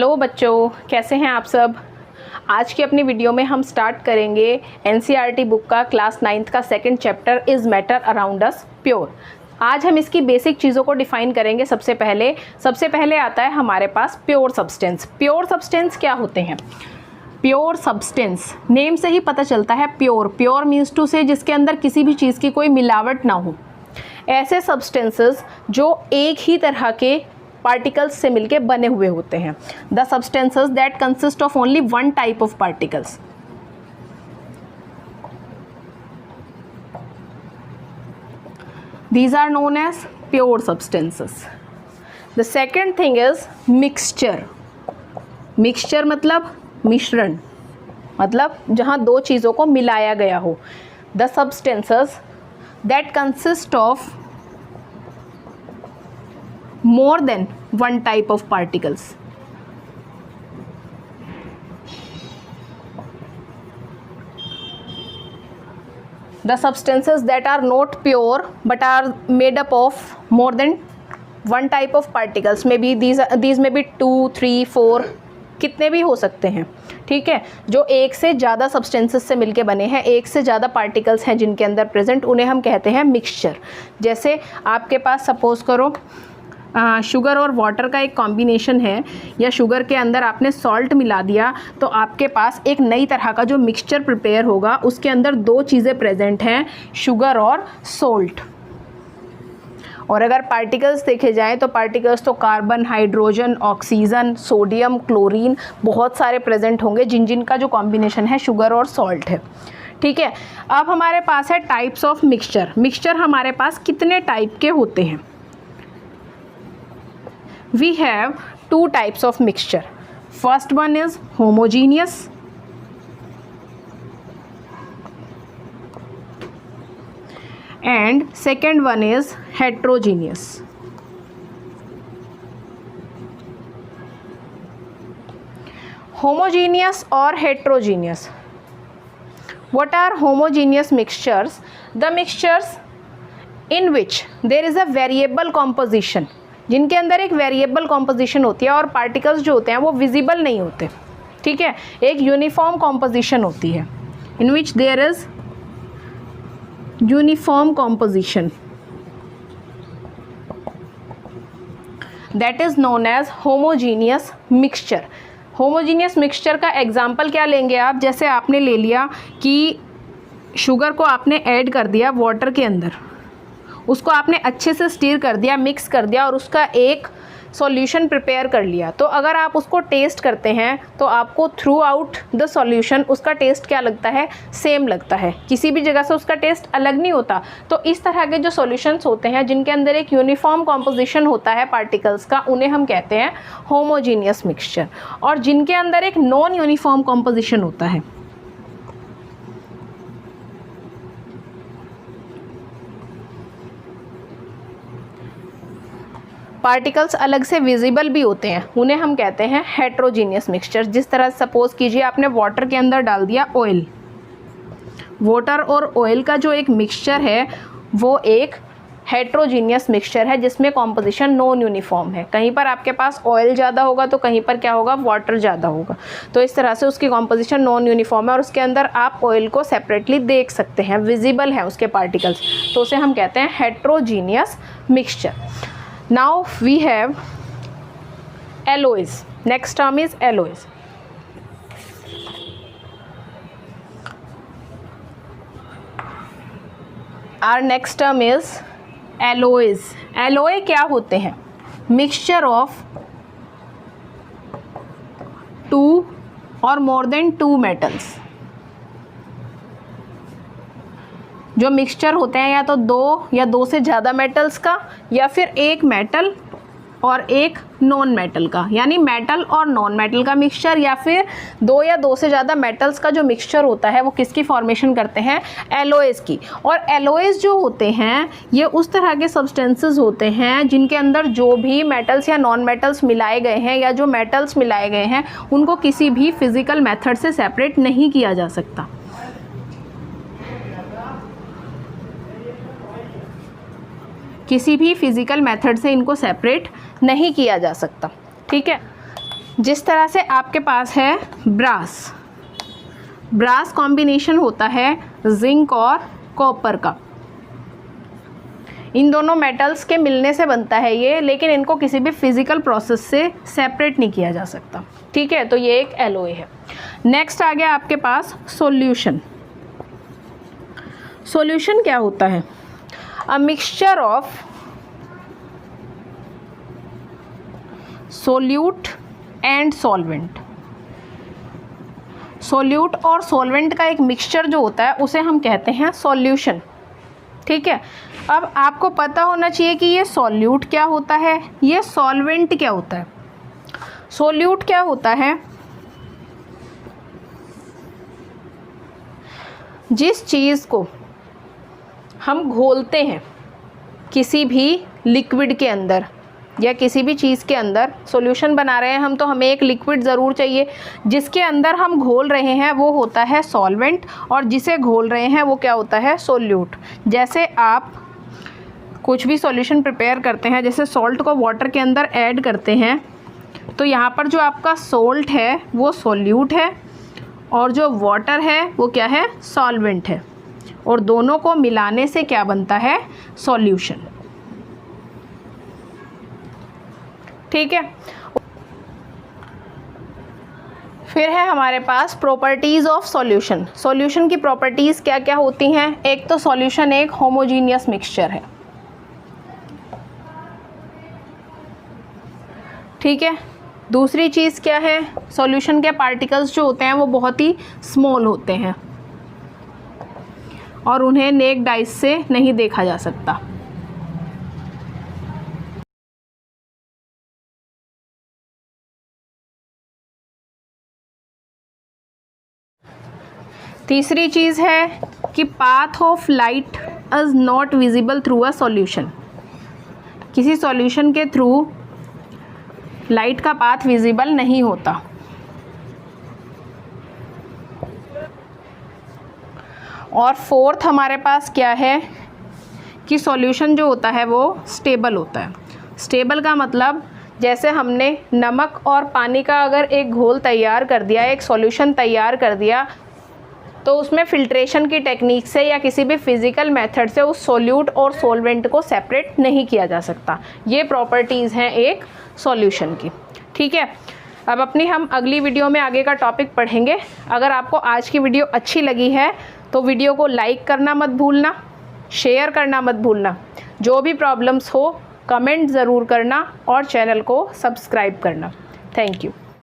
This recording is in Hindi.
हेलो बच्चों, कैसे हैं आप सब। आज की अपनी वीडियो में हम स्टार्ट करेंगे एनसीईआरटी बुक का क्लास 9th का second chapter is matter around us pure. आज हम इसकी बेसिक चीज़ों को डिफ़ाइन करेंगे। सबसे पहले आता है हमारे पास प्योर सब्सटेंस। प्योर सब्सटेंस क्या होते हैं? प्योर सब्सटेंस नेम से ही पता चलता है प्योर मीन्स टू से जिसके अंदर किसी भी चीज़ की कोई मिलावट ना हो। ऐसे सब्सटेंसेस जो एक ही तरह के पार्टिकल्स से मिलके बने हुए होते हैं। The substances that consist of only one type of particles. These are known as pure substances. The second thing is mixture. Mixture मतलब मिश्रण, मतलब जहाँ दो चीज़ों को मिलाया गया हो। The substances that consist of more than one type of particles. The substances that are not pure but are made up of more than one type of particles. Maybe these may be 2, 3, 4, कितने भी हो सकते हैं। ठीक है, जो एक से ज़्यादा सब्सटेंसेस से मिलके बने हैं, एक से ज़्यादा पार्टिकल्स हैं जिनके अंदर प्रेजेंट, उन्हें हम कहते हैं मिक्सचर। जैसे आपके पास सपोज करो शुगर और वाटर का एक कॉम्बिनेशन है, या शुगर के अंदर आपने सॉल्ट मिला दिया, तो आपके पास एक नई तरह का जो मिक्सचर प्रिपेयर होगा, उसके अंदर दो चीज़ें प्रेजेंट हैं, शुगर और सोल्ट। और अगर पार्टिकल्स देखे जाएं तो पार्टिकल्स तो carbon, hydrogen, oxygen, sodium, chlorine बहुत सारे प्रेजेंट होंगे जिनका जो कॉम्बिनेशन है शुगर और सॉल्ट है। ठीक है, अब हमारे पास है टाइप्स ऑफ मिक्सचर। मिक्सचर हमारे पास कितने टाइप के होते हैं? We have two types of mixture. First one is homogeneous and second one is heterogeneous. Homogeneous or heterogeneous. What are homogeneous mixtures? The mixtures in which there is a variable composition, जिनके अंदर एक वेरिएबल कॉम्पोजिशन होती है और पार्टिकल्स जो होते हैं वो विजिबल नहीं होते। ठीक है, एक यूनिफॉर्म कॉम्पोजिशन होती है, in which there is uniform composition, that is known as homogeneous mixture. Homogeneous mixture का एग्जाम्पल क्या लेंगे आप? जैसे आपने ले लिया कि शुगर को आपने ऐड कर दिया वाटर के अंदर, उसको आपने अच्छे से स्टीर कर दिया, मिक्स कर दिया और उसका एक सॉल्यूशन प्रिपेयर कर लिया। तो अगर आप उसको टेस्ट करते हैं तो आपको थ्रू आउट द सॉल्यूशन उसका टेस्ट क्या लगता है? सेम लगता है, किसी भी जगह से उसका टेस्ट अलग नहीं होता। तो इस तरह के जो सॉल्यूशंस होते हैं जिनके अंदर एक यूनिफॉर्म कॉम्पोजिशन होता है पार्टिकल्स का, उन्हें हम कहते हैं होमोजीनियस मिक्सचर। और जिनके अंदर एक नॉन यूनिफॉर्म कॉम्पोजिशन होता है, पार्टिकल्स अलग से विजिबल भी होते हैं, उन्हें हम कहते हैं हेट्रोजीनियस मिक्सचर। जिस तरह सपोज कीजिए आपने वाटर के अंदर डाल दिया ऑयल, वाटर और ऑयल का जो एक मिक्सचर है वो एक हेट्रोजीनियस मिक्सचर है जिसमें कॉम्पोजिशन नॉन यूनिफॉर्म है। कहीं पर आपके पास ऑयल ज़्यादा होगा तो कहीं पर क्या होगा? वाटर ज़्यादा होगा। तो इस तरह से उसकी कॉम्पोजिशन नॉन यूनिफॉर्म है और उसके अंदर आप ऑयल को सेपरेटली देख सकते हैं, विजिबल है उसके पार्टिकल्स, तो उसे हम कहते हैं heterogeneous mixture. Now we have alloys. Next term is alloys. Our next term is alloys. Alloy क्या होते हैं? Mixture of two or more than two metals. जो मिक्सचर होते हैं या तो दो या दो से ज़्यादा मेटल्स का, या फिर एक मेटल और एक नॉन मेटल का, यानी मेटल और नॉन मेटल का मिक्सचर, या फिर दो या दो से ज़्यादा मेटल्स का जो मिक्सचर होता है वो किसकी फॉर्मेशन करते हैं? एलॉयज़ की। और एलॉयज़ जो होते हैं ये उस तरह के सब्सटेंसेस होते हैं जिनके अंदर जो भी मेटल्स या नॉन मेटल्स मिलाए गए हैं या जो मेटल्स मिलाए गए हैं उनको किसी भी फिज़िकल मेथड से सेपरेट नहीं किया जा सकता। किसी भी फिज़िकल मेथड से इनको सेपरेट नहीं किया जा सकता। ठीक है, जिस तरह से आपके पास है ब्रास, ब्रास कॉम्बिनेशन होता है जिंक और कॉपर का। इन दोनों मेटल्स के मिलने से बनता है ये, लेकिन इनको किसी भी फिजिकल प्रोसेस से सेपरेट नहीं किया जा सकता। ठीक है, तो ये एक एलॉय है। नेक्स्ट आ गया आपके पास सॉल्यूशन। सॉल्यूशन क्या होता है? A mixture of solute and solvent. Solute और सॉल्वेंट का एक मिक्सचर जो होता है उसे हम कहते हैं सॉल्यूशन। ठीक है, अब आपको पता होना चाहिए कि ये सॉल्यूट क्या होता है, ये सॉल्वेंट क्या होता है। सोल्यूट क्या होता है? जिस चीज़ को हम घोलते हैं किसी भी लिक्विड के अंदर या किसी भी चीज़ के अंदर, सॉल्यूशन बना रहे हैं हम तो हमें एक लिक्विड ज़रूर चाहिए। जिसके अंदर हम घोल रहे हैं वो होता है सॉल्वेंट, और जिसे घोल रहे हैं वो क्या होता है? सोल्यूट। जैसे आप कुछ भी सॉल्यूशन प्रिपेयर करते हैं, जैसे सॉल्ट को वाटर के अंदर ऐड करते हैं, तो यहाँ पर जो आपका सॉल्ट है वो सोल्यूट है और जो वाटर है वो क्या है? सॉल्वेंट है। और दोनों को मिलाने से क्या बनता है? सॉल्यूशन। ठीक है, फिर है हमारे पास प्रॉपर्टीज़ ऑफ सॉल्यूशन। सॉल्यूशन की प्रॉपर्टीज़ क्या क्या होती हैं? एक तो सॉल्यूशन एक होमोजीनियस मिक्सचर है। ठीक है, दूसरी चीज़ क्या है? सॉल्यूशन के पार्टिकल्स जो होते हैं वो बहुत ही स्मॉल होते हैं और उन्हें नेक्ड आइज से नहीं देखा जा सकता। तीसरी चीज़ है कि path of light is not visible through a solution. किसी सॉल्यूशन के थ्रू लाइट का पाथ विजिबल नहीं होता। और फोर्थ हमारे पास क्या है कि सॉल्यूशन जो होता है वो स्टेबल होता है। स्टेबल का मतलब, जैसे हमने नमक और पानी का अगर एक घोल तैयार कर दिया, एक सॉल्यूशन तैयार कर दिया, तो उसमें फिल्ट्रेशन की टेक्निक से या किसी भी फिज़िकल मेथड से उस सोल्यूट और सॉल्वेंट को सेपरेट नहीं किया जा सकता। ये प्रॉपर्टीज़ हैं एक सॉल्यूशन की। ठीक है, अब अपनी हम अगली वीडियो में आगे का टॉपिक पढ़ेंगे। अगर आपको आज की वीडियो अच्छी लगी है तो वीडियो को लाइक करना मत भूलना, शेयर करना मत भूलना। जो भी प्रॉब्लम्स हो कमेंट ज़रूर करना और चैनल को सब्सक्राइब करना। Thank you.